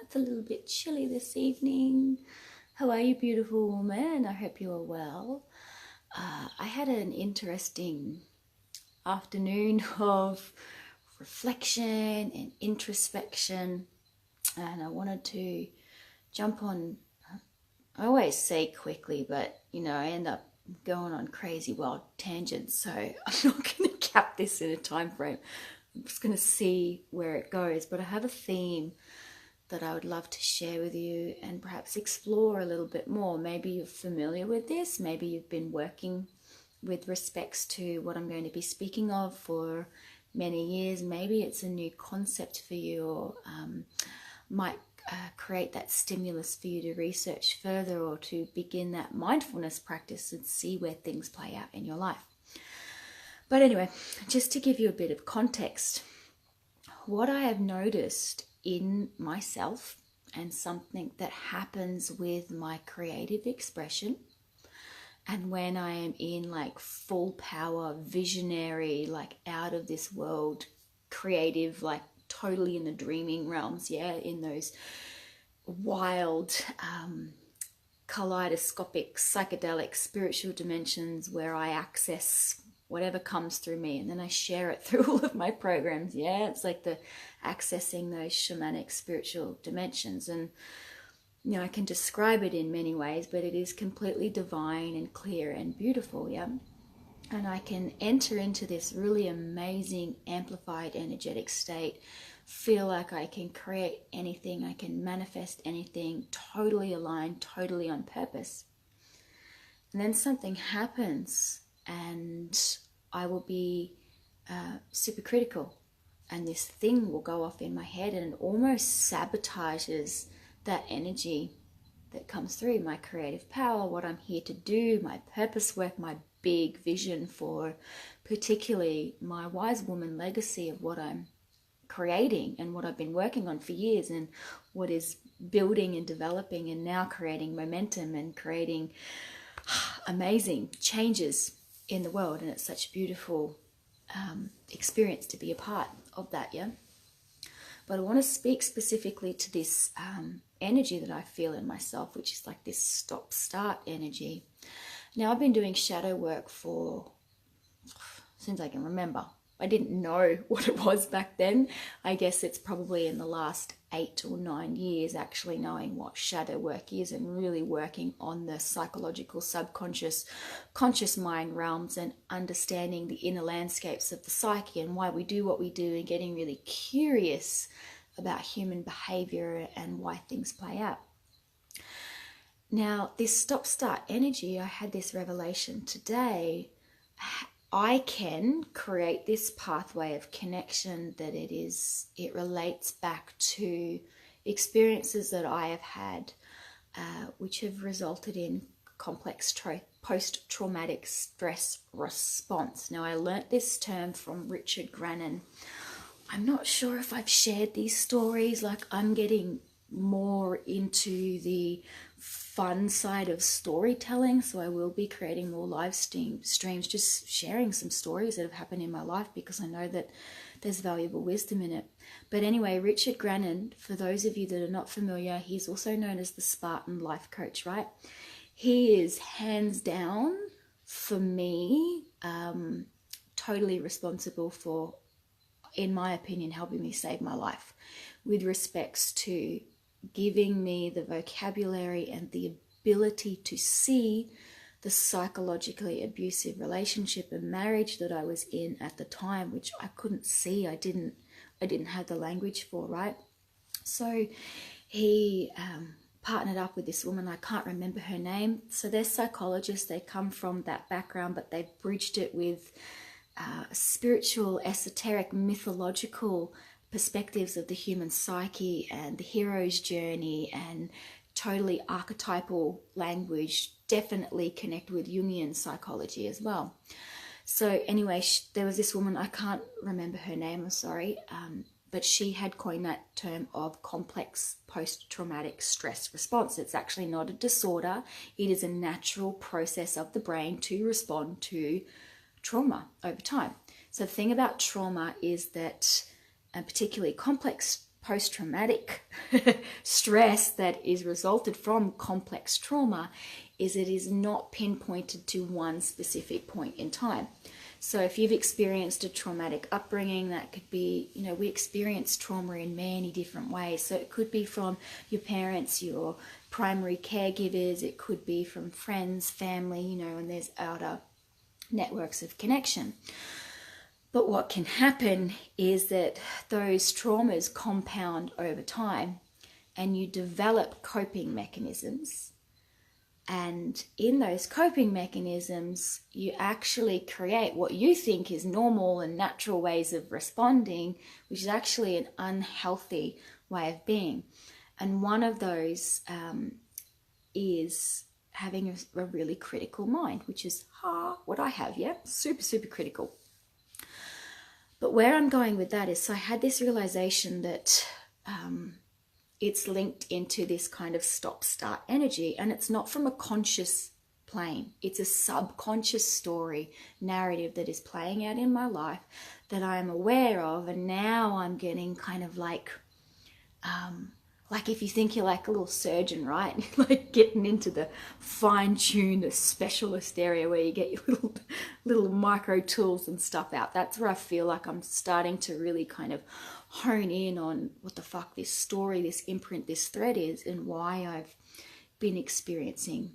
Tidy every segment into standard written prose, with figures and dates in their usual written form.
It's a little bit chilly this evening. How are you, beautiful woman? I hope you are well. I had an interesting afternoon of reflection and introspection, and I wanted to jump on. I always say quickly, but I end up going on crazy wild tangents, so I'm not going to cap this in a time frame. I'm just going to see where it goes, but I have a theme that I would love to share with you and perhaps explore a little bit more. Maybe you're familiar with this, maybe you've been working with respects to what I'm going to be speaking of for many years. Maybe it's a new concept for you, or might create that stimulus for you to research further or to begin that mindfulness practice and see where things play out in your life. But anyway, just to give you a bit of context, what I have noticed in myself and something that happens with my creative expression, and when I am in like full power, visionary, like out of this world, creative, like totally in the dreaming realms, in those wild, kaleidoscopic, psychedelic, spiritual dimensions where I access whatever comes through me, and then I share it through all of my programs. It's like the accessing those shamanic spiritual dimensions, and I can describe it in many ways, but it is completely divine and clear and beautiful. And I can enter into this really amazing amplified energetic state, feel like I can create anything, I can manifest anything, totally aligned, totally on purpose. And then something happens and I will be super critical, and this thing will go off in my head and it almost sabotages that energy that comes through, my creative power, what I'm here to do, my purpose work, my big vision for particularly my wise woman legacy of what I'm creating and what I've been working on for years, and what is building and developing and now creating momentum and creating amazing changes in the world. And it's such a beautiful experience to be a part of that. But I want to speak specifically to this energy that I feel in myself, which is like this stop-start energy. Now, I've been doing shadow work since I can remember. I didn't know what it was back then. I guess it's probably in the last 8 or 9 years actually knowing what shadow work is and really working on the psychological, subconscious, conscious mind realms, and understanding the inner landscapes of the psyche and why we do what we do, and getting really curious about human behavior and why things play out. Now, this stop-start energy, I had this revelation today. I can create this pathway of connection that it relates back to experiences that I have had, which have resulted in complex post-traumatic stress response. Now, I learnt this term from Richard Grannon. I'm not sure if I've shared these stories. Like, I'm getting more into the fun side of storytelling, so I will be creating more live streams, just sharing some stories that have happened in my life, because I know that there's valuable wisdom in it. But anyway, Richard Grannon, for those of you that are not familiar, he's also known as the Spartan life coach, right? He is hands down, for me, totally responsible for, in my opinion, helping me save my life with respects to giving me the vocabulary and the ability to see the psychologically abusive relationship and marriage that I was in at the time, which I couldn't see. I didn't have the language for, right? So he partnered up with this woman. I can't remember her name. So they're psychologists. They come from that background, but they've bridged it with spiritual, esoteric, mythological perspectives of the human psyche and the hero's journey, and totally archetypal language, definitely connect with Jungian psychology as well. So anyway, there was this woman, I can't remember her name, I'm sorry, but she had coined that term of complex post-traumatic stress response. It's actually not a disorder. It is a natural process of the brain to respond to trauma over time. So the thing about trauma is that, and particularly complex post-traumatic stress that is resulted from complex trauma is it is not pinpointed to one specific point in time. So if you've experienced a traumatic upbringing, that could be, we experience trauma in many different ways. So it could be from your parents, your primary caregivers, it could be from friends, family, and there's outer networks of connection. But what can happen is that those traumas compound over time and you develop coping mechanisms. And in those coping mechanisms, you actually create what you think is normal and natural ways of responding, which is actually an unhealthy way of being. And one of those is having a really critical mind, which is what I have, super, super critical. But where I'm going with that is, so I had this realization that it's linked into this kind of stop-start energy, and it's not from a conscious plane. It's a subconscious story, narrative that is playing out in my life that I'm aware of, and now I'm getting kind of like if you think you're like a little surgeon, right? Like getting into the fine-tune, the specialist area where you get your little micro tools and stuff out. That's where I feel like I'm starting to really kind of hone in on what the fuck this story, this imprint, this thread is, and why I've been experiencing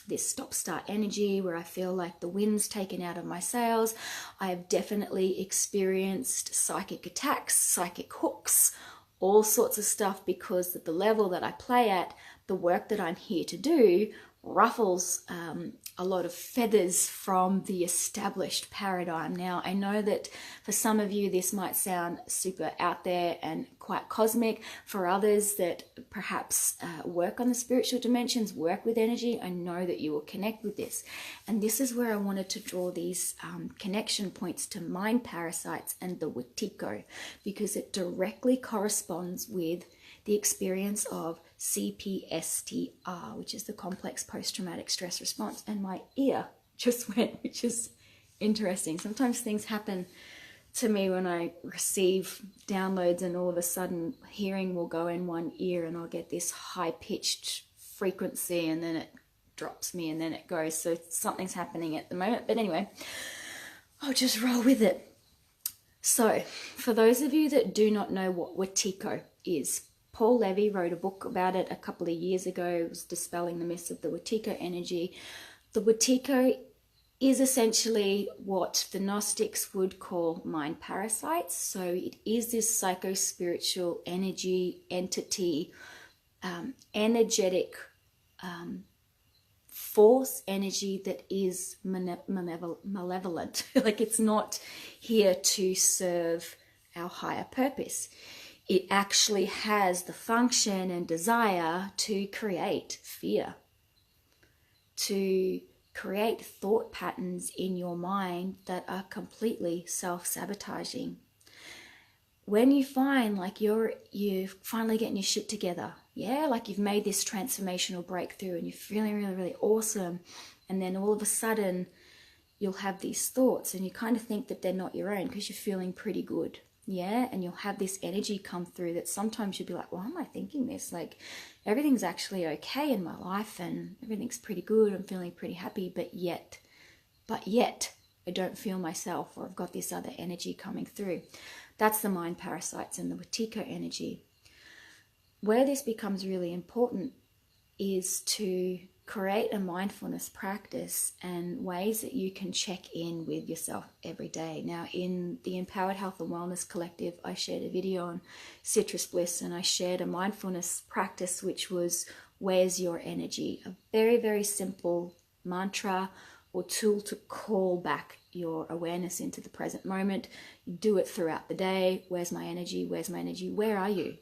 this stop-start energy where I feel like the wind's taken out of my sails. I have definitely experienced psychic attacks, psychic hooks, all sorts of stuff, because at the level that I play at, the work that I'm here to do ruffles a lot of feathers from the established paradigm. Now, I know that for some of you this might sound super out there and quite cosmic. For others that perhaps work on the spiritual dimensions, work with energy, I know that you will connect with this. And this is where I wanted to draw these connection points to mind parasites and the Wetiko, because it directly corresponds with the experience of C-PTSR, which is the complex post-traumatic stress response. And my ear just went, which is interesting. Sometimes things happen to me when I receive downloads, and all of a sudden hearing will go in one ear and I'll get this high-pitched frequency, and then it drops me and then it goes. So something's happening at the moment. But anyway, I'll just roll with it. So for those of you that do not know what Wetiko is, Paul Levy wrote a book about it a couple of years ago. It was dispelling the myths of the Wetiko energy. The Wetiko is essentially what the Gnostics would call mind parasites. So it is this psycho-spiritual energy, entity, energetic force, energy that is malevolent. Like, it's not here to serve our higher purpose. It actually has the function and desire to create fear, to create thought patterns in your mind that are completely self-sabotaging. When you find like you're finally getting your shit together, like you've made this transformational breakthrough and you're feeling really, really awesome, and then all of a sudden you'll have these thoughts and you kind of think that they're not your own because you're feeling pretty good. And you'll have this energy come through that sometimes you'll be like, why am I thinking this? Like, everything's actually okay in my life and everything's pretty good. I'm feeling pretty happy, but yet I don't feel myself, or I've got this other energy coming through. That's the mind parasites and the Wetiko energy. Where this becomes really important is to create a mindfulness practice and ways that you can check in with yourself every day. Now, in the Empowered Health and Wellness Collective, I shared a video on citrus bliss, and I shared a mindfulness practice which was, where's your energy? A very, very simple mantra or tool to call back your awareness into the present moment. You do it throughout the day. Where's my energy? Where's my energy? Where are you?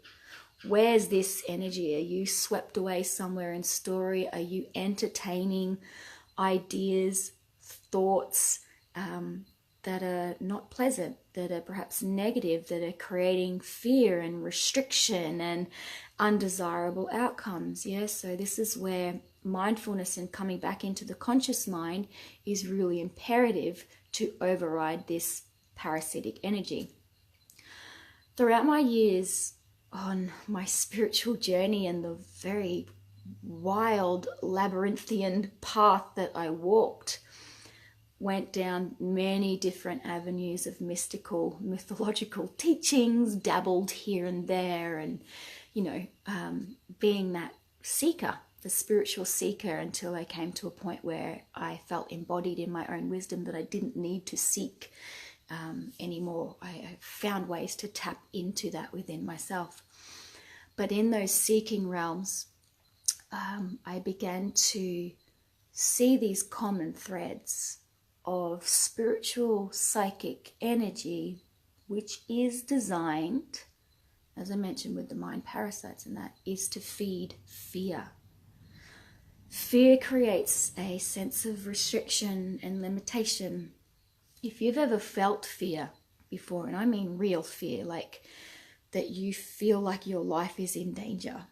Where's this energy? Are you swept away somewhere in story? Are you entertaining ideas, thoughts that are not pleasant, that are perhaps negative, that are creating fear and restriction and undesirable outcomes? So this is where mindfulness and coming back into the conscious mind is really imperative to override this parasitic energy. Throughout my years on my spiritual journey and the very wild labyrinthian path that I walked, went down many different avenues of mystical, mythological teachings, dabbled here and there, and, you know, being that seeker, the spiritual seeker, until I came to a point where I felt embodied in my own wisdom that I didn't need to seek anymore. I found ways to tap into that within myself. But in those seeking realms, I began to see these common threads of spiritual psychic energy, which is designed, as I mentioned with the mind parasites, and that is to feed fear. Fear creates a sense of restriction and limitation. If you've ever felt fear before, and I mean real fear, like that you feel like your life is in danger.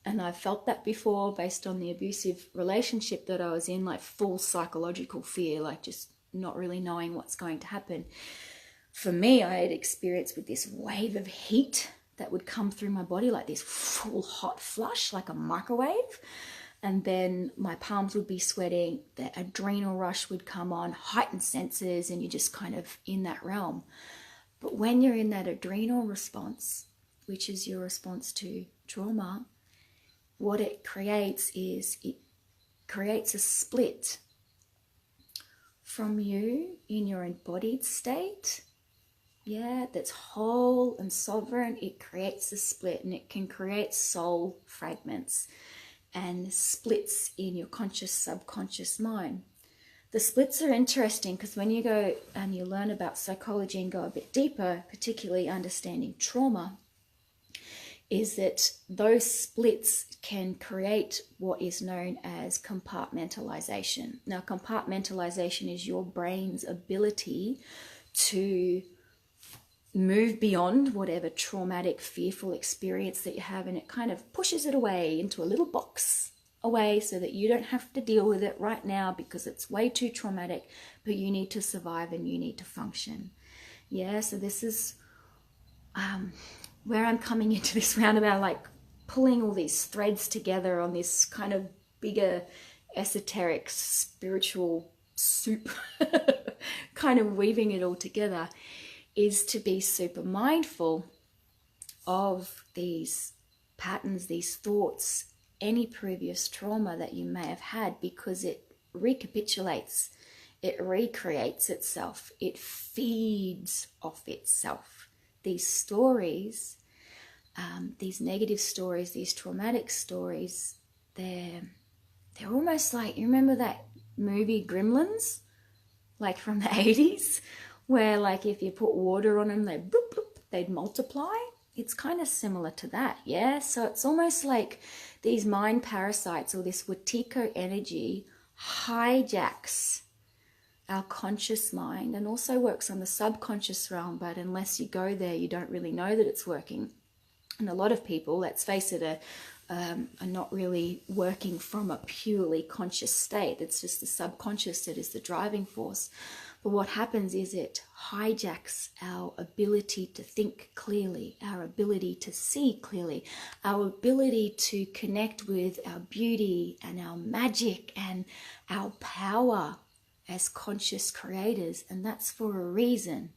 And I've felt that before based on the abusive relationship that I was in, like full psychological fear, like just not really knowing what's going to happen. For me, I had experienced with this wave of heat that would come through my body, like this full hot flush, like a microwave. And then my palms would be sweating, the adrenal rush would come on, heightened senses, and you're just kind of in that realm. But when you're in that adrenal response, which is your response to trauma, what it creates is it creates a split from you in your embodied state, that's whole and sovereign. It creates a split, and it can create soul fragments and splits in your conscious, subconscious mind. The splits are interesting because when you go and you learn about psychology and go a bit deeper, particularly understanding trauma, is that those splits can create what is known as compartmentalization. Now, compartmentalization is your brain's ability to move beyond whatever traumatic, fearful experience that you have, and it kind of pushes it away into a little box away so that you don't have to deal with it right now because it's way too traumatic, but you need to survive and you need to function. So this is where I'm coming into this roundabout, like pulling all these threads together on this kind of bigger esoteric spiritual soup, kind of weaving it all together, is to be super mindful of these patterns, these thoughts, any previous trauma that you may have had, because it recapitulates, it recreates itself, it feeds off itself. These stories, these negative stories, these traumatic stories, they're almost like, you remember that movie Gremlins, like from the 80s, where like if you put water on them, they'd multiply? It's kind of similar to that, So it's almost like these mind parasites, or this Wetiko energy, hijacks our conscious mind and also works on the subconscious realm, but unless you go there, you don't really know that it's working. And a lot of people, let's face it, are not really working from a purely conscious state. It's just the subconscious that is the driving force. But what happens is it hijacks our ability to think clearly, our ability to see clearly, our ability to connect with our beauty and our magic and our power as conscious creators. And that's for a reason,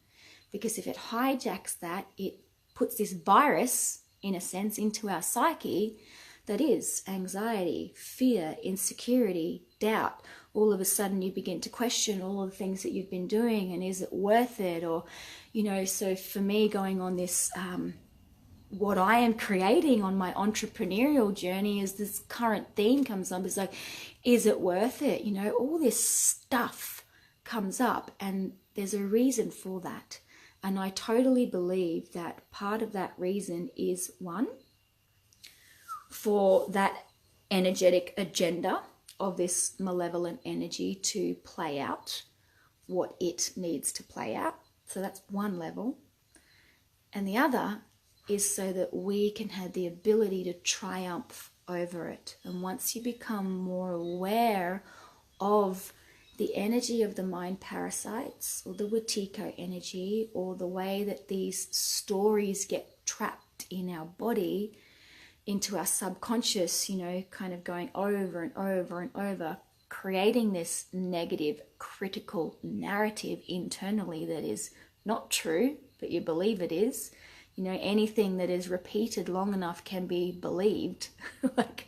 because if it hijacks that, it puts this virus, in a sense, into our psyche that is anxiety, fear, insecurity, doubt. All of a sudden you begin to question all of the things that you've been doing, and is it worth it? Or, so for me, going on this what I am creating on my entrepreneurial journey, as this current theme comes up, is like, is it worth it? All this stuff comes up, and there's a reason for that. And I totally believe that part of that reason is, one, for that energetic agenda of this malevolent energy to play out what it needs to play out. So that's one level. And the other is so that we can have the ability to triumph over it. And once you become more aware of the energy of the mind parasites, or the Wetiko energy, or the way that these stories get trapped locked in our body into our subconscious, you know, kind of going over and over and over, creating this negative, critical narrative internally that is not true, but you believe it is. You know, anything that is repeated long enough can be believed. Like,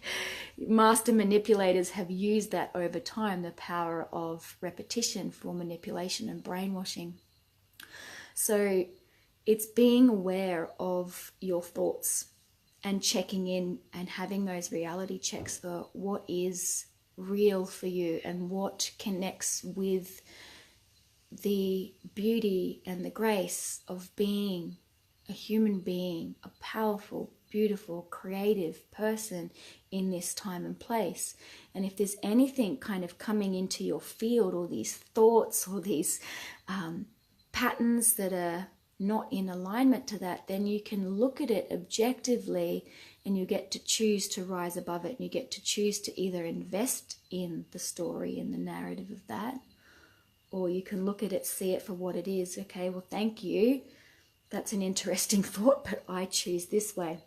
master manipulators have used that over time, the power of repetition for manipulation and brainwashing. So it's being aware of your thoughts and checking in and having those reality checks for what is real for you and what connects with the beauty and the grace of being a human being, a powerful, beautiful, creative person in this time and place. And if there's anything kind of coming into your field, or these thoughts or these patterns that are not in alignment to that, then you can look at it objectively and you get to choose to rise above it, and you get to choose to either invest in the story and the narrative of that, or you can look at it, see it for what it is. Okay, well, thank you. That's an interesting thought, but I choose this way.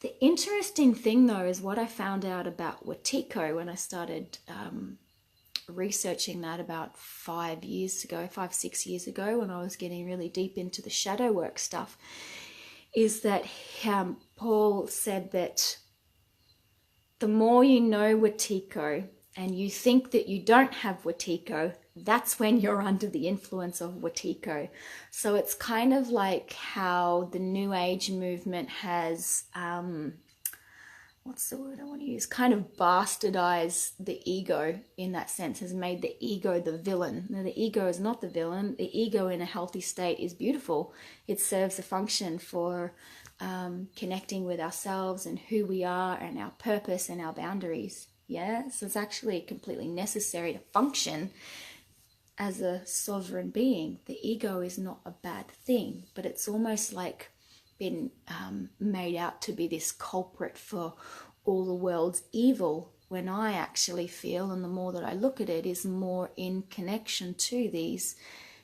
The interesting thing, though, is what I found out about Wetiko when I started researching that about 5 6 years ago, when I was getting really deep into the shadow work stuff, is that Paul said that the more you know Wetiko and you think that you don't have Wetiko, that's when you're under the influence of Wetiko. So it's kind of like how the New Age movement has, what's the word I want to use? Kind of bastardized the ego in that sense, has made the ego the villain. Now, the ego is not the villain. The ego in a healthy state is beautiful. It serves a function for connecting with ourselves and who we are and our purpose and our boundaries. Yeah, so it's actually completely necessary to function as a sovereign being. The ego is not a bad thing, but it's almost like been made out to be this culprit for all the world's evil, when I actually feel, and the more that I look at it, is more in connection to these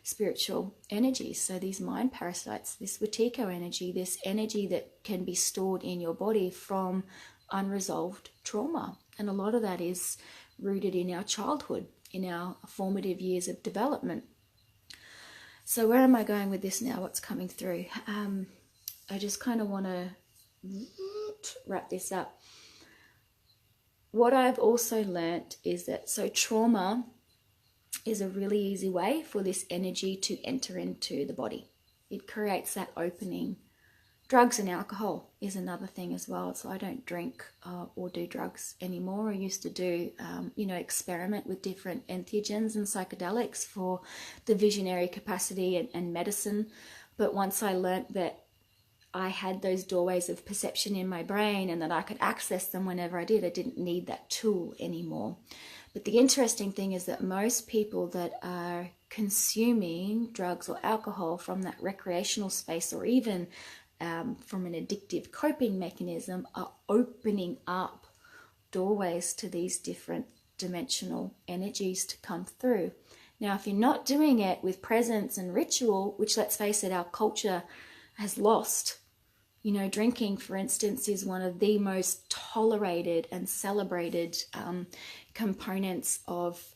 spiritual energies. So these mind parasites, this Wetiko energy, this energy that can be stored in your body from unresolved trauma. And a lot of that is rooted in our childhood, in our formative years of development. So where am I going with this now? What's coming through? I just kind of want to wrap this up. What I've also learnt is that, so trauma is a really easy way for this energy to enter into the body. It creates that opening. Drugs and alcohol is another thing as well. So I don't drink or do drugs anymore. I used to do, experiment with different entheogens and psychedelics for the visionary capacity and medicine. But once I learnt that I had those doorways of perception in my brain and that I could access them whenever I didn't need that tool anymore. But the interesting thing is that most people that are consuming drugs or alcohol from that recreational space, or even from an addictive coping mechanism, are opening up doorways to these different dimensional energies to come through. Now, if you're not doing it with presence and ritual, which, let's face it, our culture has lost. You know, drinking, for instance, is one of the most tolerated and celebrated components of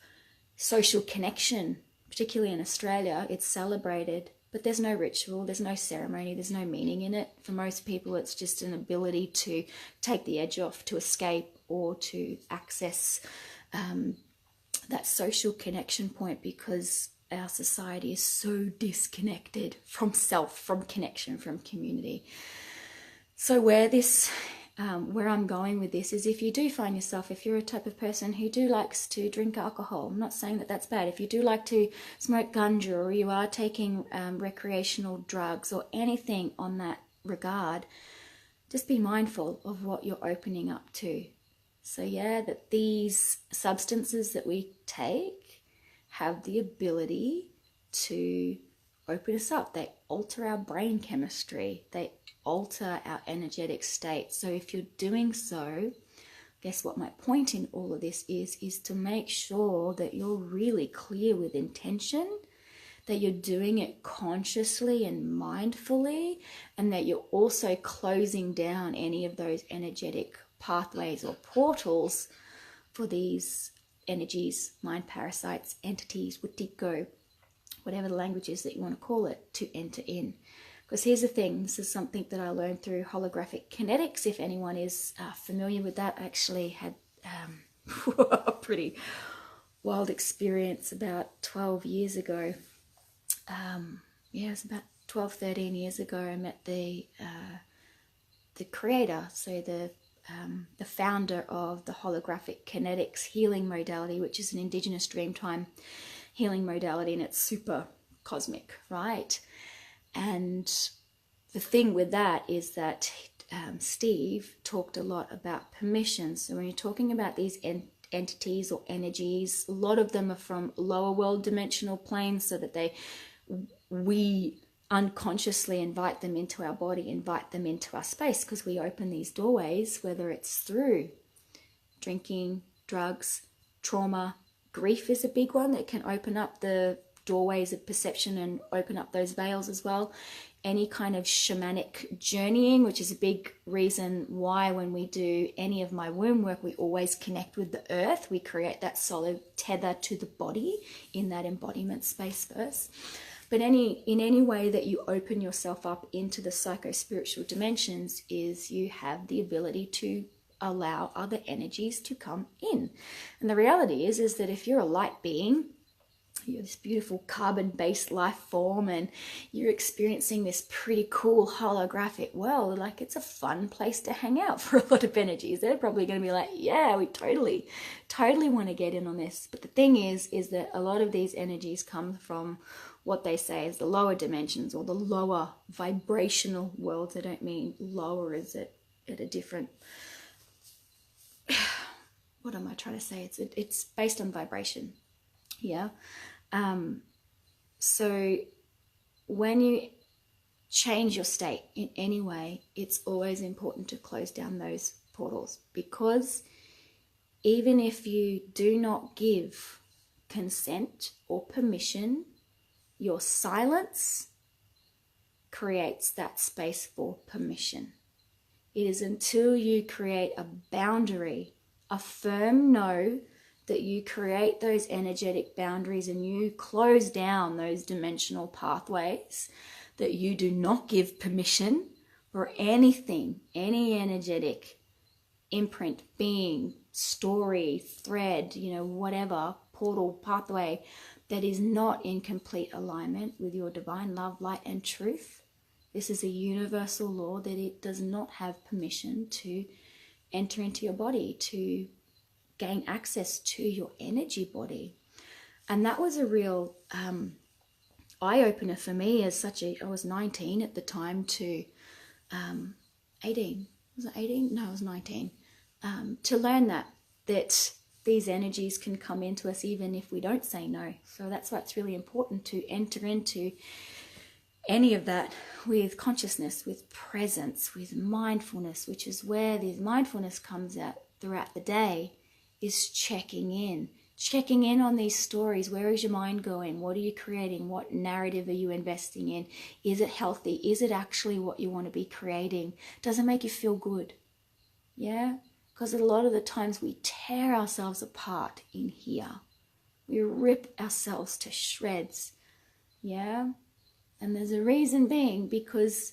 social connection, particularly in Australia. It's celebrated, but there's no ritual, there's no ceremony, there's no meaning in it. For most people, it's just an ability to take the edge off, to escape, or to access that social connection point, because our society is so disconnected from self, from connection, from community. So where I'm going with this is, if you do find yourself, if you're a type of person who likes to drink alcohol, I'm not saying that that's bad. If you do like to smoke ganja, or you are taking recreational drugs or anything on that regard, just be mindful of what you're opening up to. So yeah, that these substances that we take have the ability to open us up. They alter our brain chemistry. They alter our energetic state. So if you're doing so, guess what my point in all of this is to make sure that you're really clear with intention, that you're doing it consciously and mindfully, and that you're also closing down any of those energetic pathways or portals for these energies, mind parasites, entities, Wetiko, whatever the language is that you want to call it, to enter in. Because here's the thing, this is something that I learned through holographic kinetics. If anyone is familiar with that, I actually had a pretty wild experience about 12 years ago. It was about 12, 13 years ago. I met the creator, so the founder of the holographic kinetics healing modality, which is an indigenous dreamtime healing modality, and it's super cosmic, right? And the thing with that is that Steve talked a lot about permission. So when you're talking about these entities or energies, a lot of them are from lower world dimensional planes, so that we unconsciously invite them into our body, invite them into our space, because we open these doorways, whether it's through drinking, drugs, trauma. Grief is a big one that can open up the doorways of perception and open up those veils as well. Any kind of shamanic journeying, which is a big reason why when we do any of my womb work, we always connect with the earth. We create that solid tether to the body in that embodiment space first. But in any way that you open yourself up into the psycho-spiritual dimensions, is you have the ability to allow other energies to come in. And the reality is that if you're a light being, you're this beautiful carbon-based life form, and you're experiencing this pretty cool holographic world, like, it's a fun place to hang out for a lot of energies. They're probably going to be like, yeah, we totally want to get in on this. But the thing is that a lot of these energies come from what they say is the lower dimensions, or the lower vibrational worlds. I don't mean lower as at a different, what am I trying to say? It's based on vibration. Yeah. So when you change your state in any way, it's always important to close down those portals, because even if you do not give consent or permission, your silence creates that space for permission. It is until you create a boundary, a firm no, that you create those energetic boundaries and you close down those dimensional pathways, that you do not give permission for anything, any energetic imprint, being, story, thread, whatever, portal, pathway, that is not in complete alignment with your divine love, light, and truth. This is a universal law that it does not have permission to enter into your body, to gain access to your energy body. And that was a real eye-opener for me. I was 19 at the time to 18. Was it 18? No, I was 19. To learn that these energies can come into us even if we don't say no. So that's why it's really important to enter into any of that with consciousness, with presence, with mindfulness, which is where this mindfulness comes out throughout the day, is checking in on these stories. Where is your mind going? What are you creating? What narrative are you investing in? Is it healthy? Is it actually what you want to be creating? Does it make you feel good? Yeah? Because a lot of the times we tear ourselves apart in here. We rip ourselves to shreds. Yeah? And there's a reason being, because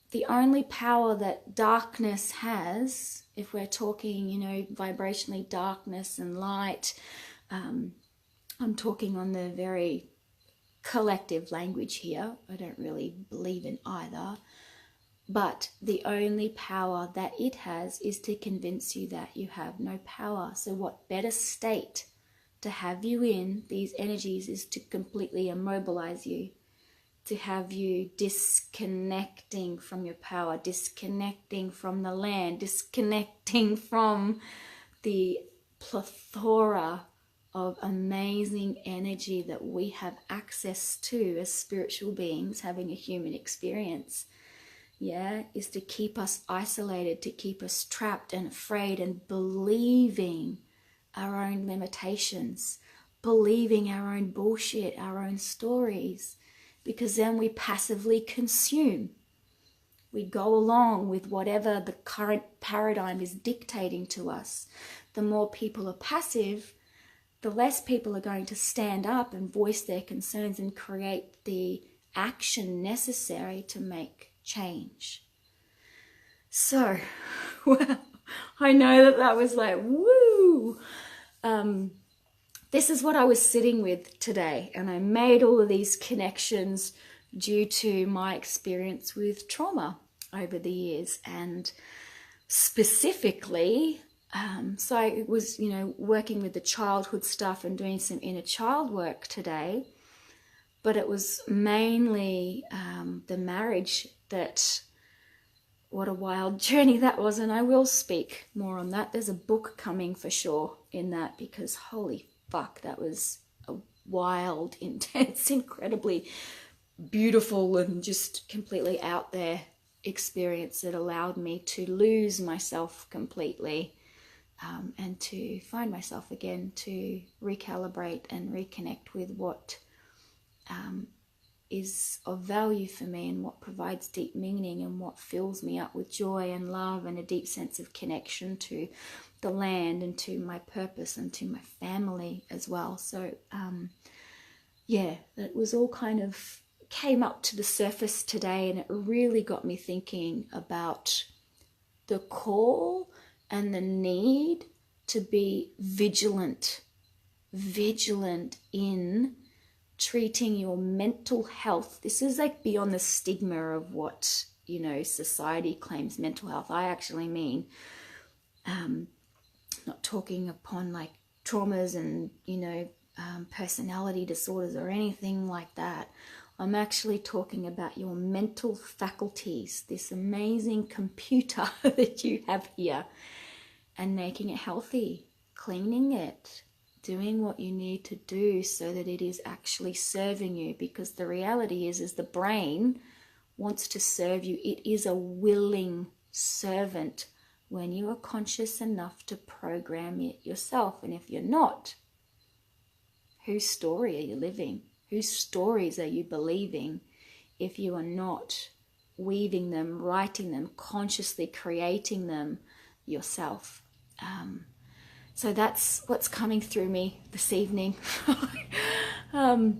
the only power that darkness has, if we're talking, vibrationally darkness and light, I'm talking on the very collective language here. I don't really believe in either. But the only power that it has is to convince you that you have no power. So what better state to have you in these energies is to completely immobilize you, to have you disconnecting from your power, disconnecting from the land, disconnecting from the plethora of amazing energy that we have access to as spiritual beings having a human experience. Yeah, is to keep us isolated, to keep us trapped and afraid and believing our own limitations, believing our own bullshit, our own stories, because then we passively consume. We go along with whatever the current paradigm is dictating to us. The more people are passive, the less people are going to stand up and voice their concerns and create the action necessary to make change. So, well, I know that was like, woo! This is what I was sitting with today, and I made all of these connections due to my experience with trauma over the years, and specifically, so I was, working with the childhood stuff and doing some inner child work today, but it was mainly the marriage that, what a wild journey that was, and I will speak more on that. There's a book coming for sure in that, because holy fuck, that was a wild, intense, incredibly beautiful and just completely out there experience that allowed me to lose myself completely, and to find myself again, to recalibrate and reconnect with what is of value for me and what provides deep meaning and what fills me up with joy and love and a deep sense of connection to the land and to my purpose and to my family as well. So that was all kind of came up to the surface today, and it really got me thinking about the call and the need to be vigilant in treating your mental health. This is like beyond the stigma of what, society claims mental health. I actually mean, not talking upon like traumas and, personality disorders or anything like that. I'm actually talking about your mental faculties, this amazing computer that you have here, and making it healthy, cleaning it, doing what you need to do so that it is actually serving you, because the reality is the brain wants to serve you. It is a willing servant when you are conscious enough to program it yourself. And if you're not, whose story are you living? Whose stories are you believing if you are not weaving them, writing them, consciously creating them yourself? So that's what's coming through me this evening. I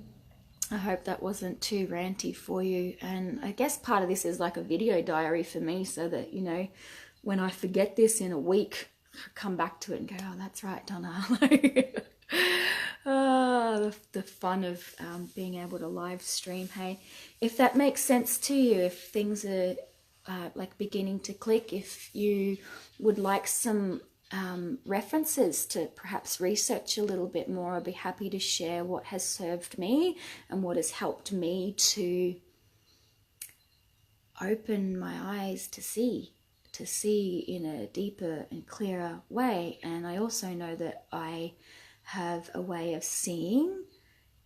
hope that wasn't too ranty for you. And I guess part of this is like a video diary for me, so that, when I forget this in a week, I come back to it and go, oh, that's right, Donna. The fun of being able to live stream. Hey, if that makes sense to you, if things are like beginning to click, if you would like some references to perhaps research a little bit more, I'd be happy to share what has served me and what has helped me to open my eyes to see in a deeper and clearer way. And I also know that I have a way of seeing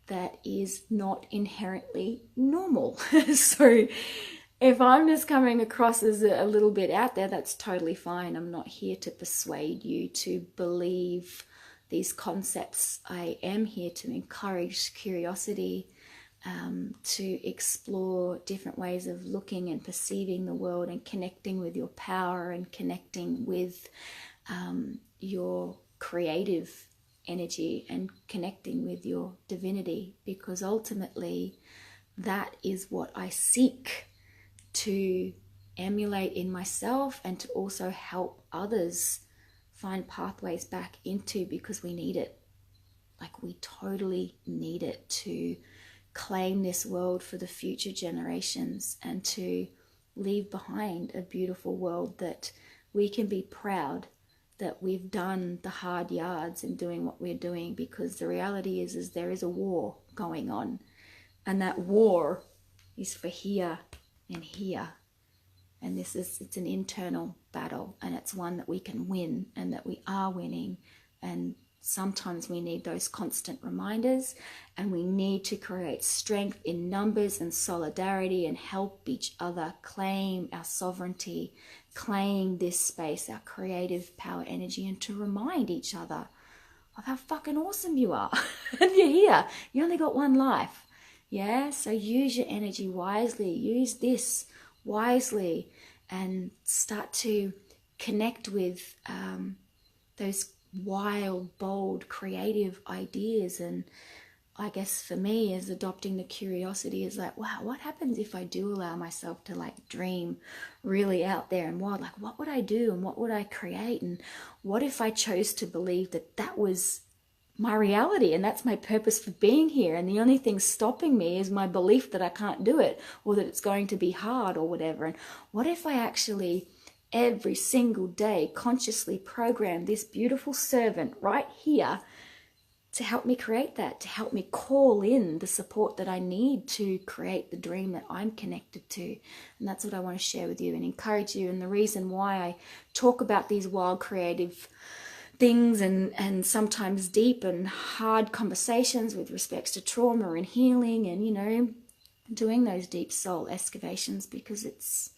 that is not inherently normal. So if I'm just coming across as a little bit out there, that's totally fine. I'm not here to persuade you to believe these concepts. I am here to encourage curiosity, to explore different ways of looking and perceiving the world and connecting with your power and connecting with your creative energy and connecting with your divinity, because ultimately that is what I seek to emulate in myself and to also help others find pathways back into, because we need it. Like, we totally need it to claim this world for the future generations and to leave behind a beautiful world that we can be proud that we've done the hard yards in doing what we're doing, because the reality is there is a war going on, and that war is for here and here. And it's an internal battle, and it's one that we can win and that we are winning. And sometimes we need those constant reminders, and we need to create strength in numbers and solidarity and help each other claim our sovereignty, claim this space, our creative power energy, and to remind each other of how fucking awesome you are. And you're here. You only got one life. Yeah, so use your energy wisely. Use this wisely and start to connect with those wild, bold, creative ideas. And I guess for me, is adopting the curiosity is like, wow, what happens if I do allow myself to like dream really out there and wild? Like, what would I do and what would I create? And what if I chose to believe that that was my reality and that's my purpose for being here, and the only thing stopping me is my belief that I can't do it or that it's going to be hard or whatever? And what if I actually every single day consciously program this beautiful servant right here to help me create that, to help me call in the support that I need to create the dream that I'm connected to? And that's what I want to share with you and encourage you. And the reason why I talk about these wild creative things and sometimes deep and hard conversations with respects to trauma and healing and, you know, doing those deep soul excavations, because it's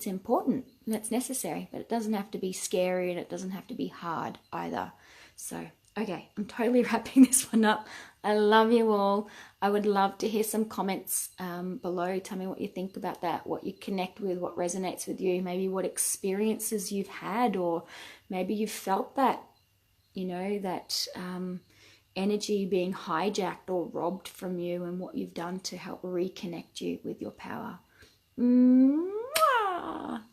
important and it's necessary, but it doesn't have to be scary and it doesn't have to be hard either. So, okay, I'm totally wrapping this one up. I love you all. I would love to hear some comments below. Tell me what you think about that, what you connect with, what resonates with you, maybe what experiences you've had, or maybe you've felt that, you know, that energy being hijacked or robbed from you, and what you've done to help reconnect you with your power. Mwah!